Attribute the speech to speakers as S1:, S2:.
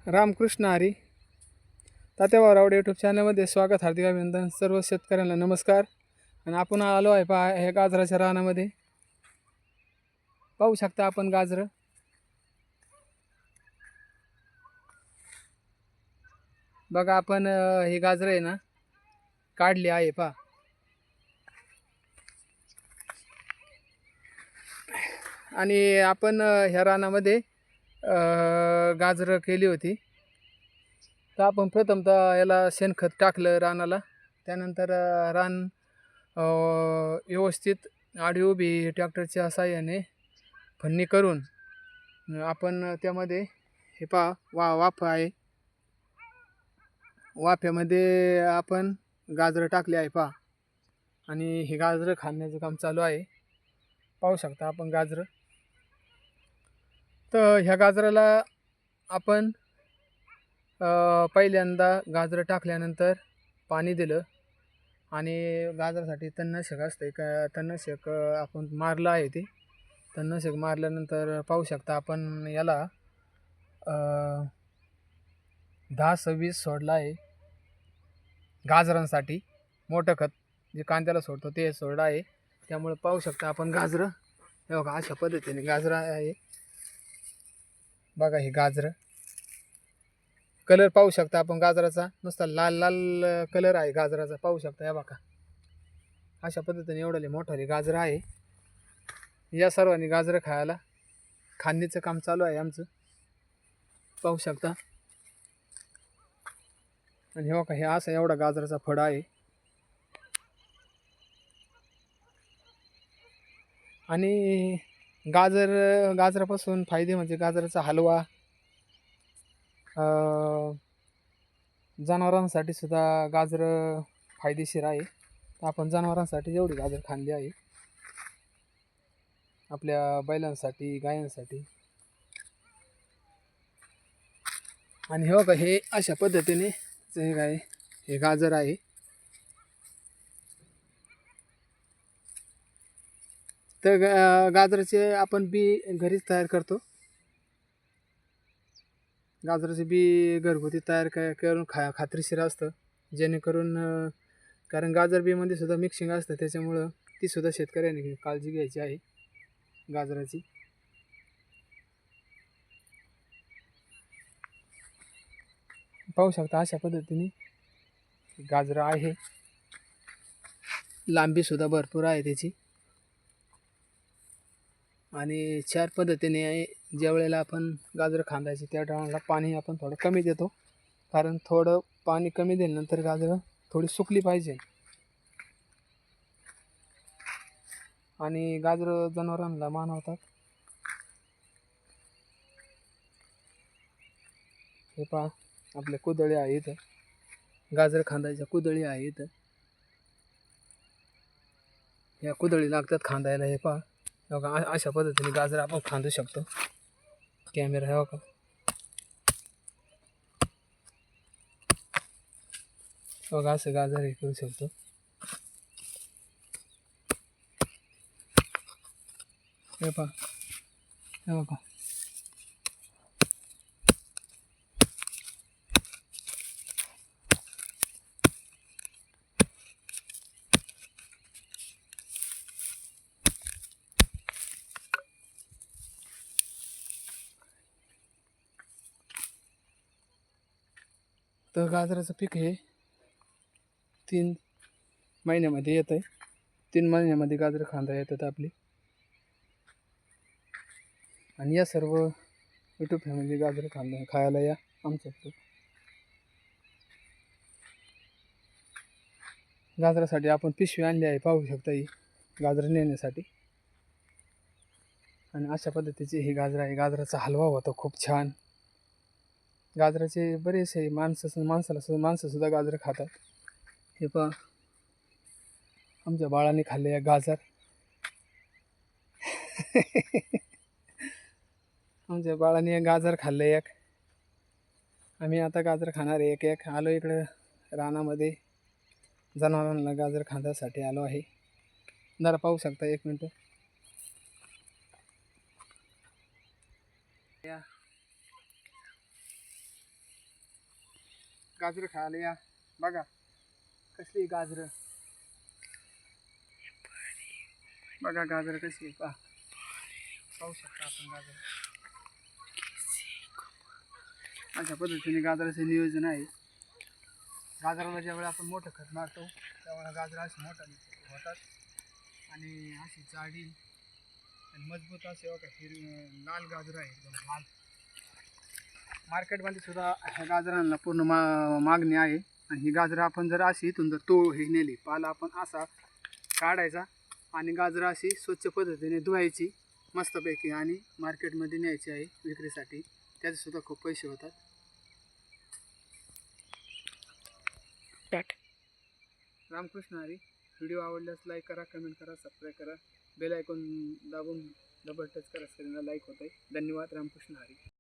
S1: Ramakrishna Hari. तात्याभाऊ Rowdy YouTube चॅनलमध्ये स्वागत, हार्दिक अभिनंदन. सर्व शेतकऱ्यांना नमस्कार. आणि आपण आलो आहे पहा हे गाजराच्या रानामध्ये. पाहू शकता आपण गाजरं. बघा आपण हे गाजरं आहे ना काढले आहे पहा. आणि आपण ह्या रानामध्ये गाजरं केली होती. तर आपण प्रथमतः याला शेणखत टाकलं रानाला. त्यानंतर रान व्यवस्थित आडी उभी ट्रॅक्टरच्या साहाय्याने फन्नी करून आपण त्यामध्ये हे पहा वाफ आहे. वाफ्यामध्ये आपण गाजरं टाकले आहे पहा. आणि हे गाजरं खाण्याचं काम चालू आहे. पाहू शकता आपण गाजरं. तर ह्या गाजराला आपण पहिल्यांदा गाजरं टाकल्यानंतर पाणी दिलं. आणि गाजरासाठी तणनाशक असते का, तणनाशक आपण मारलं आहे. ते तणनाशक मारल्यानंतर पाहू शकता आपण याला 10-26 सोडला आहे गाजरांसाठी. मोठं खत जे कांद्याला सोडतो ते सोडलं आहे. त्यामुळे पाहू शकता आपण गाजरं हे बघा अशा पद्धतीने गाजरं आहे. बघा हे गाजरं. कलर पाहू शकता आपण गाजराचा, नुसता लाल लाल कलर आहे गाजराचा. पाहू शकता या बघा अशा पद्धतीने एवढे मोठाले गाजरं आहे. या सर्वांनी गाजरं खाणीचं काम चालू आहे आमचं. पाहू शकता. आणि हे बघा हे असं एवढा गाजराचा फळ आहे. आणि गाजरापासून फायदे म्हणजे गाजराचा हलवा, जनावरांसाठी सुद्धा गाजरं फायदेशीर आहे. आपण जनावरांसाठी एवढी गाजर खाल्ली आहे, आपल्या बैलांसाठी, गायांसाठी. आणि हे बघा हे अशा पद्धतीने हे गाजर आहे. तर गाजराचे आपण बी घरीच तयार करतो. गाजराचे बी घरगुती तयार करून खात्रीशीर असतं. जेणेकरून कारण गाजर बीमध्ये सुद्धा मिक्सिंग असतं, त्याच्यामुळं ती सुद्धा शेतकऱ्यांनी काळजी घ्यायची आहे गाजराची. पाहू शकता अशा पद्धतीने गाजरं आहे. लांबी सुद्धा भरपूर आहे त्याची. आणि चार पद्धतीने आहे. ज्या वेळेला आपण गाजरं खांदायची त्या टायमाला पाणी आपण थोडं कमी देतो, कारण थोडं पाणी कमी दिल्यानंतर गाजरं थोडी सुकली पाहिजे. आणि गाजरं जनावरांना मानवतात. हे पहा आपल्या कुदळी आहे इथं, गाजर खांदायच्या कुदळी आहे इथं. या कुदळी लागतात खांदायला. हे पहा बघा अशा पद्धतीने गाजर आपण खांदू शकतो. कॅमेरा आहे बघा. बघा असं गाजर हे करू शकतो. हे पहा हे बघा. तर गाजराचं पीक हे 3 महिन्यामध्ये येतं आहे. 3 महिन्यामध्ये गाजरं खांदा येतात आपली. आणि या सर्व यूट्यूब फॅमिली गाजरं खायला या आमच्याकडे. गाजरासाठी आपण पिशवी आणली आहे, पाहू शकता ही गाजरं नेण्यासाठी. आणि अशा पद्धतीची ही गाजरं आहे. गाजराचा हलवा होतो खूप छान. गाजराचे बरेचसे माणसं सुद्धा गाजरं खातात. हे पहा आमच्या बाळाने खाल्ले एक गाजर. आमच्या बाळाने एक गाजर खाल्लं एक. आम्ही आता गाजर खाणार आहे एक एक. आलो इकडं रानामध्ये जनावरांना गाजर खाण्यासाठी आलो आहे. जरा पाहू शकता 1 मिनटं. गाजरं खायला या. बघा कसली गाजरं, बघा गाजरं कशी आहे पहा. पाहू शकता आपण गाजरं. अशा पद्धतीने गाजराचं नियोजन आहे. गाजराला ज्यावेळी आपण मोठं खत मारतो त्यावेळेला गाजरं अशी मोठा होतात आणि अशी जाडी आणि मजबूत असे बघा लाल गाजरं आहे एकदम लाल. मार्केटमध्ये सुद्धा ह्या गाजरांना पूर्ण मागणी आहे. आणि ही गाजरं आपण जर अशी इथून जर हे नेली पाला आपण असा काढायचा आणि गाजरं अशी स्वच्छ पद्धतीने धुवायची मस्तपैकी आणि मार्केटमध्ये न्यायची आहे विक्रीसाठी. त्याचे सुद्धा खूप पैसे होतात. रामकृष्ण हरी. व्हिडिओ आवडल्यास लाईक करा, कमेंट करा, सबस्क्राईब करा, बेल आयकॉन दाबून डबल टच करा, स्क्रीनला लाईक होत आहे. धन्यवाद. रामकृष्ण हरी.